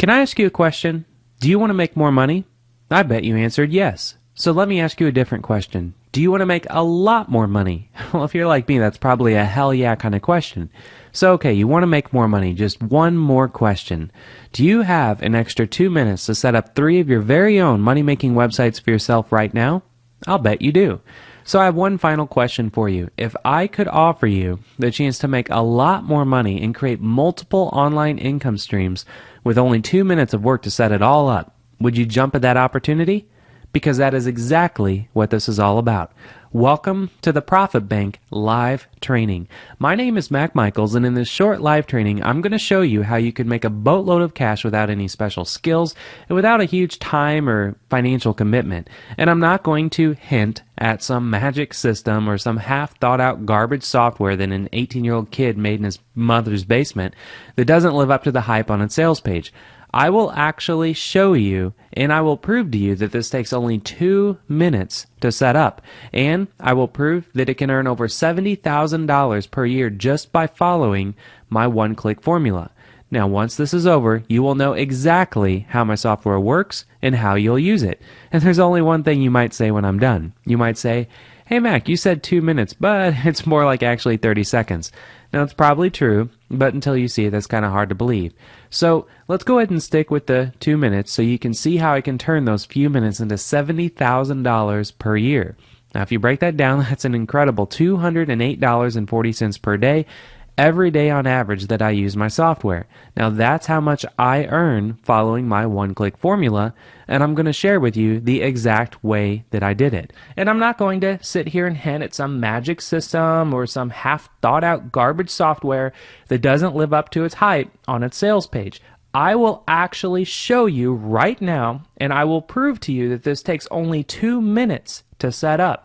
Can I ask you a question? Do you want to make more money? I bet you answered yes. So let me ask you a different question. Do you want to make a lot more money? Well, if you're like me, that's probably a hell yeah kind of question. So okay, you want to make more money. Just one more question. Do you have an extra 2 minutes to set up 3 of your very own money-making websites for yourself right now? I'll bet you do. So I have one final question for you. If I could offer you the chance to make a lot more money and create multiple online income streams with only 2 minutes of work to set it all up, would you jump at that opportunity? Because that is exactly what this is all about. Welcome to the Profit Bank live training. My name is Mac Michaels, and in this short live training, I'm going to show you how you can make a boatload of cash without any special skills and without a huge time or financial commitment. And I'm not going to hint at some magic system or some half-thought-out garbage software that an 18-year-old kid made in his mother's basement that doesn't live up to the hype on its sales page. I will actually show you and I will prove to you that this takes only 2 minutes to set up. And I will prove that it can earn over $70,000 per year just by following my one-click formula. Now, once this is over, you will know exactly how my software works and how you'll use it. And there's only one thing you might say when I'm done. You might say, "Hey Mac, you said 2 minutes, but it's more like actually 30 seconds. Now, it's probably true, but until you see it, that's kind of hard to believe. So let's go ahead and stick with the 2 minutes so you can see how I can turn those few minutes into $70,000 per year. Now, if you break that down, that's an incredible $208.40 per day, every day on average that I use my software. Now, that's how much I earn following my one-click formula, and I'm going to share with you the exact way that I did it. And I'm not going to sit here and hint at some magic system or some half-thought-out garbage software that doesn't live up to its hype on its sales page. I will actually show you right now, and I will prove to you that this takes only 2 minutes to set up.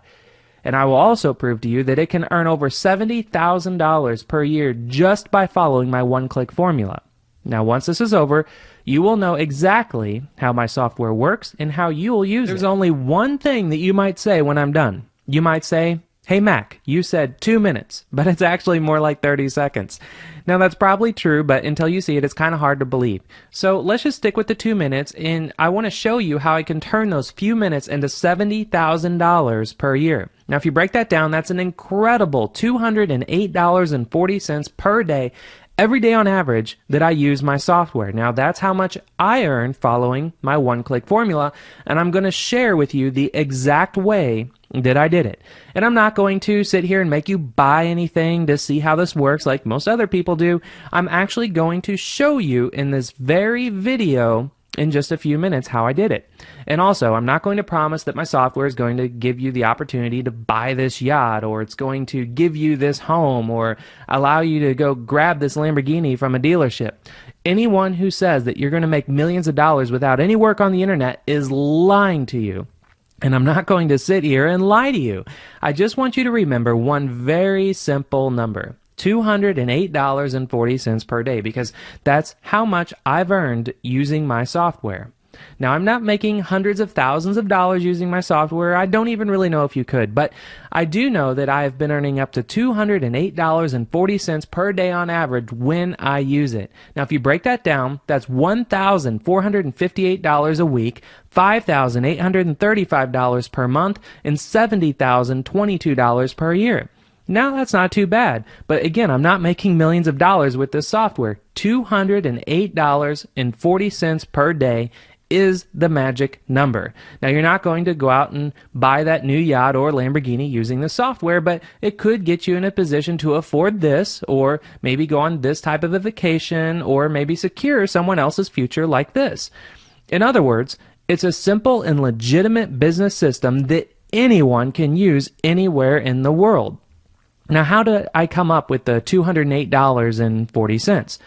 And I will also prove to you that it can earn over $70,000 per year just by following my one-click formula. Now, once this is over, you will know exactly how my software works and how you will use it. There's only one thing that you might say when I'm done. You might say, "Hey Mac, you said 2 minutes, but it's actually more like 30 seconds. Now, that's probably true, but until you see it, it's kind of hard to believe. So let's just stick with the 2 minutes, and I want to show you how I can turn those few minutes into $70,000 per year. Now, if you break that down, that's an incredible $208.40 per day, every day on average that I use my software. Now, that's how much I earn following my one-click formula, and I'm going to share with you the exact way that I did it. And I'm not going to sit here and make you buy anything to see how this works like most other people do. I'm actually going to show you in this very video in just a few minutes how I did it. And also, I'm not going to promise that my software is going to give you the opportunity to buy this yacht, or it's going to give you this home, or allow you to go grab this Lamborghini from a dealership. Anyone who says that you're going to make millions of dollars without any work on the internet is lying to you. And I'm not going to sit here and lie to you. I just want you to remember one very simple number. $208.40 per day, because that's how much I've earned using my software. Now, I'm not making hundreds of thousands of dollars using my software. I don't even really know if you could, but I do know that I've been earning up to $208.40 per day on average when I use it. Now, if you break that down, that's $1,458 a week, $5,835 per month, and $70,022 per year. Now, that's not too bad, but again, I'm not making millions of dollars with this software. $208.40 per day is the magic number. Now, you're not going to go out and buy that new yacht or Lamborghini using the software, but it could get you in a position to afford this, or maybe go on this type of a vacation, or maybe secure someone else's future like this. In other words, it's a simple and legitimate business system that anyone can use anywhere in the world. Now, how did I come up with the $208.40?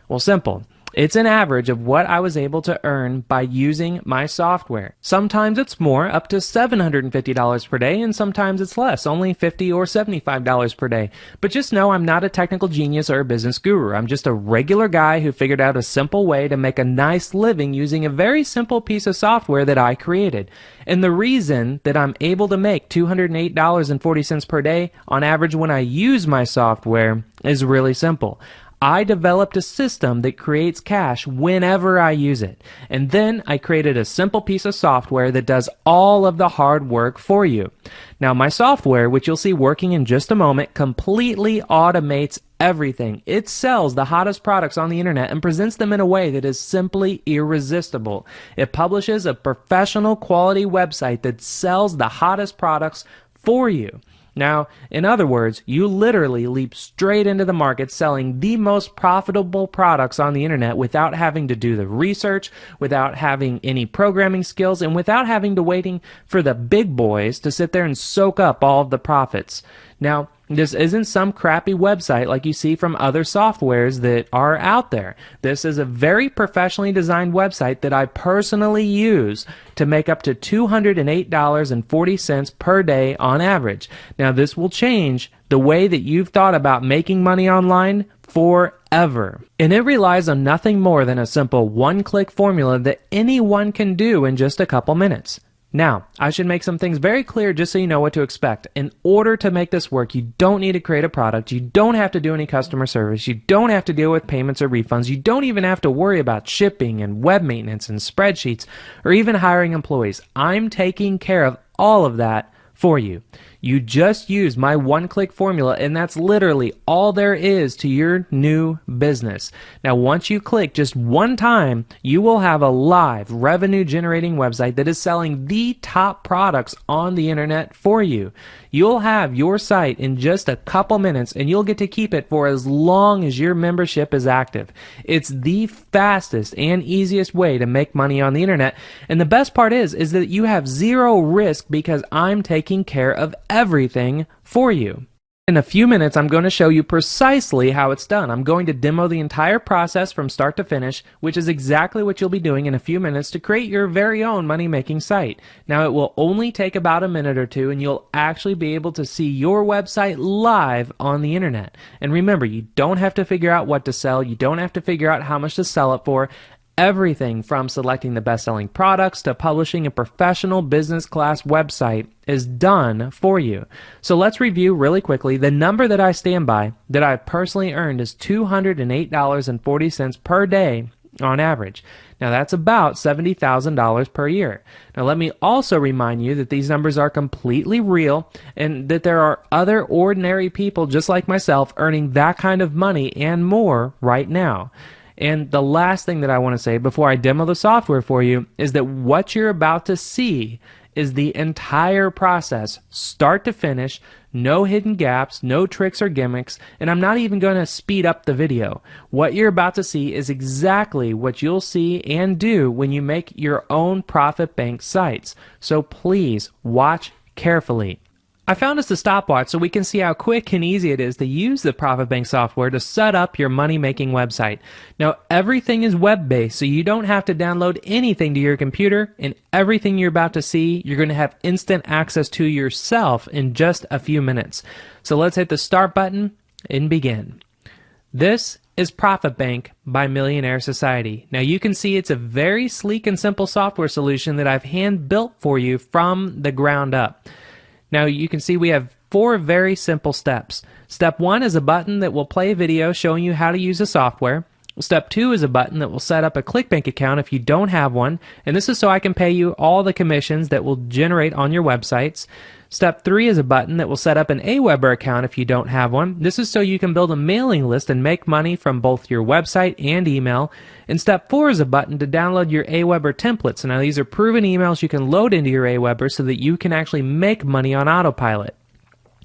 Well, simple. It's an average of what I was able to earn by using my software. Sometimes it's more, up to $750 per day, and sometimes it's less, only $50 or $75 per day. But just know I'm not a technical genius or a business guru. I'm just a regular guy who figured out a simple way to make a nice living using a very simple piece of software that I created. And the reason that I'm able to make $208.40 per day on average when I use my software is really simple. I developed a system that creates cash whenever I use it. And then I created a simple piece of software that does all of the hard work for you. Now, my software, which you'll see working in just a moment, completely automates everything. It sells the hottest products on the internet and presents them in a way that is simply irresistible. It publishes a professional quality website that sells the hottest products for you. Now, in other words, you literally leap straight into the market selling the most profitable products on the internet without having to do the research, without having any programming skills, and without having to waiting for the big boys to sit there and soak up all of the profits. Now, this isn't some crappy website like you see from other softwares that are out there. This is a very professionally designed website that I personally use to make up to $208.40 per day on average. Now, this will change the way that you've thought about making money online forever. And it relies on nothing more than a simple one-click formula that anyone can do in just a couple minutes. Now, I should make some things very clear just so you know what to expect. In order to make this work, you don't need to create a product. You don't have to do any customer service. You don't have to deal with payments or refunds. You don't even have to worry about shipping and web maintenance and spreadsheets or even hiring employees. I'm taking care of all of that for you. You just use my one-click formula, and that's literally all there is to your new business. Now, once you click just one time, you will have a live revenue-generating website that is selling the top products on the internet for you. You'll have your site in just a couple minutes, and you'll get to keep it for as long as your membership is active. It's the fastest and easiest way to make money on the internet, and the best part is that you have zero risk because I'm taking care of everything for you. In a few minutes, I'm going to show you precisely how it's done. I'm going to demo the entire process from start to finish, which is exactly what you'll be doing in a few minutes to create your very own money-making site. Now, it will only take about a minute or two, and you'll actually be able to see your website live on the internet. And remember, you don't have to figure out what to sell. You don't have to figure out how much to sell it for. Everything from selecting the best-selling products to publishing a professional business-class website is done for you. So let's review really quickly. The number that I stand by, that I personally earned, is $208.40 per day on average. Now, that's about $70,000 per year. Now, let me also remind you that these numbers are completely real and that there are other ordinary people just like myself earning that kind of money and more right now. And the last thing that I want to say before I demo the software for you is that what you're about to see is the entire process, start to finish, no hidden gaps, no tricks or gimmicks, and I'm not even going to speed up the video. What you're about to see is exactly what you'll see and do when you make your own profit bank sites. So please watch carefully. I found us a stopwatch so we can see how quick and easy it is to use the Profit Bank software to set up your money-making website. Now, everything is web-based, so you don't have to download anything to your computer, and everything you're about to see, you're going to have instant access to yourself in just a few minutes. So let's hit the start button and begin. This is Profit Bank by Millionaire Society. Now, you can see it's a very sleek and simple software solution that I've hand-built for you from the ground up. Now, you can see we have 4 very simple steps. Step 1 is a button that will play a video showing you how to use the software. Step 2 is a button that will set up a ClickBank account if you don't have one, and this is so I can pay you all the commissions that will generate on your websites. Step 3 is a button that will set up an Aweber account if you don't have one. This is so you can build a mailing list and make money from both your website and email. And step 4 is a button to download your Aweber templates. Now, these are proven emails you can load into your Aweber so that you can actually make money on autopilot.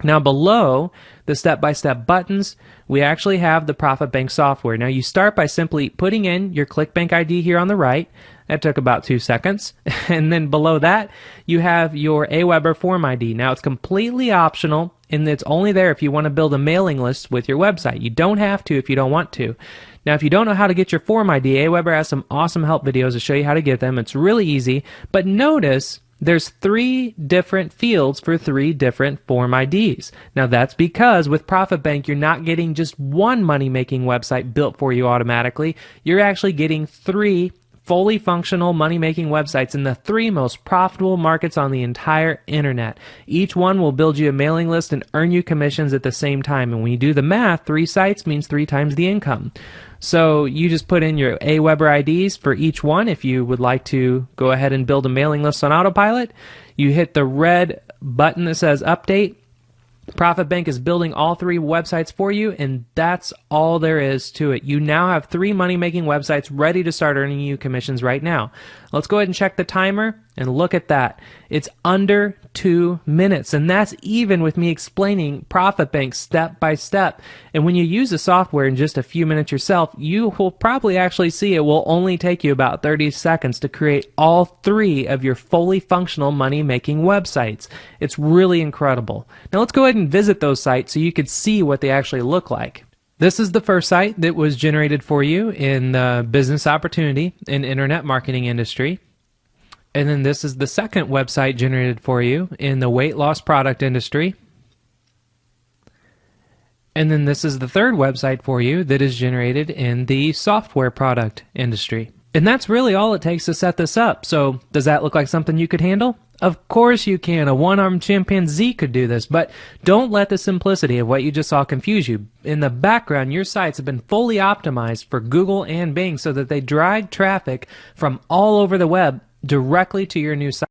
Now, below the step-by-step buttons, we actually have the Profit Bank software. Now, you start by simply putting in your ClickBank ID here on the right. That took about 2 seconds. And then below that, you have your Aweber form ID. Now, it's completely optional, and it's only there if you want to build a mailing list with your website. You don't have to if you don't want to. Now, if you don't know how to get your form ID, Aweber has some awesome help videos to show you how to get them. It's really easy. But notice there's 3 different fields for 3 different form IDs. Now, that's because with Profit Bank, you're not getting just one money-making website built for you automatically. You're actually getting 3 fully functional money-making websites in the 3 most profitable markets on the entire internet. Each one will build you a mailing list and earn you commissions at the same time. And when you do the math, 3 sites means 3 times the income. So you just put in your Aweber IDs for each one. If you would like to go ahead and build a mailing list on autopilot, you hit the red button that says update. Profit Bank is building all 3 websites for you, and that's all there is to it. You now have 3 money-making websites ready to start earning you commissions right now. Let's go ahead and check the timer and look at that. It's under 2 minutes, and that's even with me explaining Profit Bank step by step. And when you use the software in just a few minutes yourself, you will probably actually see it will only take you about 30 seconds to create all 3 of your fully functional money-making websites. It's really incredible. Now let's go ahead and visit those sites so you could see what they actually look like. This is the first site that was generated for you in the business opportunity and internet marketing industry. And then this is the second website generated for you in the weight loss product industry. And then this is the third website for you that is generated in the software product industry. And that's really all it takes to set this up. So does that look like something you could handle? Of course you can. A one-armed chimpanzee could do this, but don't let the simplicity of what you just saw confuse you. In the background, your sites have been fully optimized for Google and Bing so that they drag traffic from all over the web directly to your new site.